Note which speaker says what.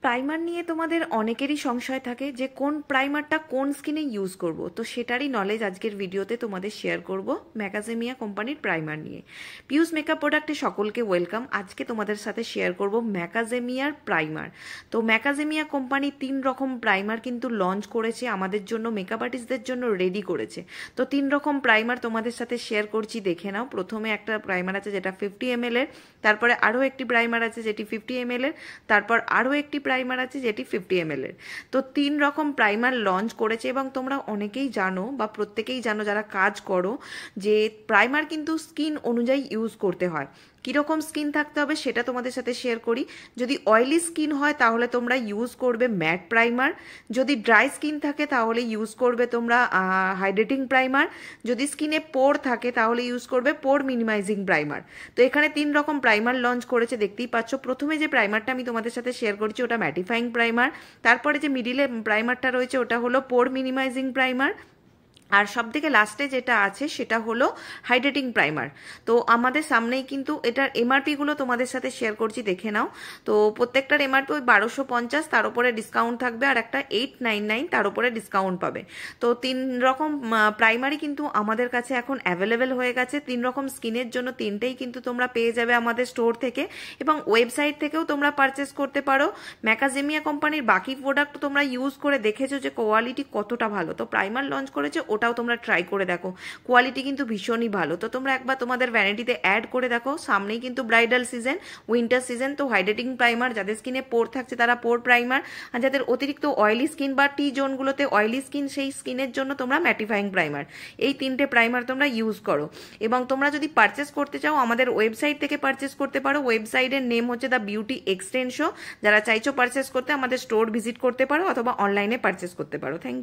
Speaker 1: Primer নিয়ে তোমাদের অনেকেরই সংশয় থাকে যে কোন প্রাইমারটা কোন স্কিনে ইউজ করব, তো সেটারই নলেজ আজকের ভিডিওতে তোমাদের শেয়ার করব ম্যাকাজেমিয়া কোম্পানির প্রাইমার নিয়ে। পিউস মেকআপ প্রোডাক্টে সকলকে ওয়েলকাম। আজকে তোমাদের সাথে শেয়ার করব ম্যাকাজেমিয়ার প্রাইমার। তো ম্যাকাজেমিয়া কোম্পানি 3 রকম প্রাইমার কিন্তু লঞ্চ করেছে, আমাদের জন্য মেকআপ আর্টিস্টদের জন্য রেডি করেছে। তো 3 রকম প্রাইমার তোমাদের সাথে শেয়ার করছি, দেখে নাও। প্রথমে একটা প্রাইমার আছে যেটা 50 ml এর, তারপরে আরও একটি প্রাইমার আছে যেটি 50 ml এর, তারপর আরও একটি প্রাইমার আছে যেটি 50 ml এর। তো 3 রকম প্রাইমার লঞ্চ করেছে এবং তোমরা অনেকেই জানো বা প্রত্যেকেই জানো যারা কাজ করো যে প্রাইমার কিন্তু স্কিন অনুযায়ী ইউজ করতে হয়। কীরকম স্কিন থাকতে হবে সেটা তোমাদের সাথে শেয়ার করি। যদি অয়েলি স্কিন হয় তাহলে তোমরা ইউজ করবে ম্যাট প্রাইমার, যদি ড্রাই স্কিন থাকে তাহলে ইউজ করবে তোমরা হাইড্রেটিং প্রাইমার, যদি স্কিনে পোর থাকে তাহলে ইউজ করবে পোর মিনিমাইজিং প্রাইমার। তো এখানে 3 রকম প্রাইমার লঞ্চ করেছে, দেখতেই পাচ্ছ। প্রথমে যে প্রাইমারটা আমি তোমাদের সাথে শেয়ার করছি ওটা ম্যাটিফাইং প্রাইমার, তারপরে যে মিডিলে প্রাইমারটা রয়েছে ওটা হলো পোর মিনিমাইজিং প্রাইমার, আর সব থেকে লাস্টে যেটা আছে সেটা হলো হাইড্রেটিং প্রাইমার। তো আমাদের সামনেই কিন্তু এটার এমআরপিগুলো তোমাদের সাথে শেয়ার করছি, দেখে নাও। তো প্রত্যেকটার এমআরপি ওই 1250, তার উপরে ডিসকাউন্ট থাকবে, আর একটা 899 তার উপরে ডিসকাউন্ট পাবে। তো 3 রকম প্রাইমারি কিন্তু আমাদের কাছে এখন অ্যাভেলেবেল হয়ে গেছে। 3 রকম স্কিনের জন্য 3টেই কিন্তু তোমরা পেয়ে যাবে আমাদের স্টোর থেকে, এবং ওয়েবসাইট থেকেও তোমরা পারচেস করতে পারো। ম্যাকাজেমিয়া কোম্পানির বাকি প্রোডাক্ট তোমরা ইউজ করে দেখেছো যে কোয়ালিটি কতটা ভালো। তো প্রাইমার লঞ্চ করেছে ওটাও তোমরা ট্রাই করে দেখো, কোয়ালিটি কিন্তু ভীষণই ভালো। তো তোমরা একবার তোমাদের ভ্যানিটিতে অ্যাড করে দেখো। সামনেই কিন্তু ব্রাইডাল সিজন, উইন্টার সিজন। তো হাইড্রেটিং প্রাইমার, যাদের স্কিনে পোর থাকছে তারা পোর প্রাইমার, আর যাদের অতিরিক্ত অয়েলি স্কিন বা টি জোনগুলোতে অয়েলি স্কিন সেই স্কিনের জন্য তোমরা ম্যাটিফাইং প্রাইমার। এই 3টে প্রাইমার তোমরা ইউজ করো। এবং তোমরা যদি পারচেস করতে চাও আমাদের ওয়েবসাইট থেকে পারচেস করতে পারো। ওয়েবসাইটের নেম হচ্ছে দ্য বিউটি এক্সটেনশো। যারা চাইছো পারচেস করতে আমাদের স্টোর ভিজিট করতে পারো অথবা অনলাইনে পারচেস করতে পারো। থ্যাংক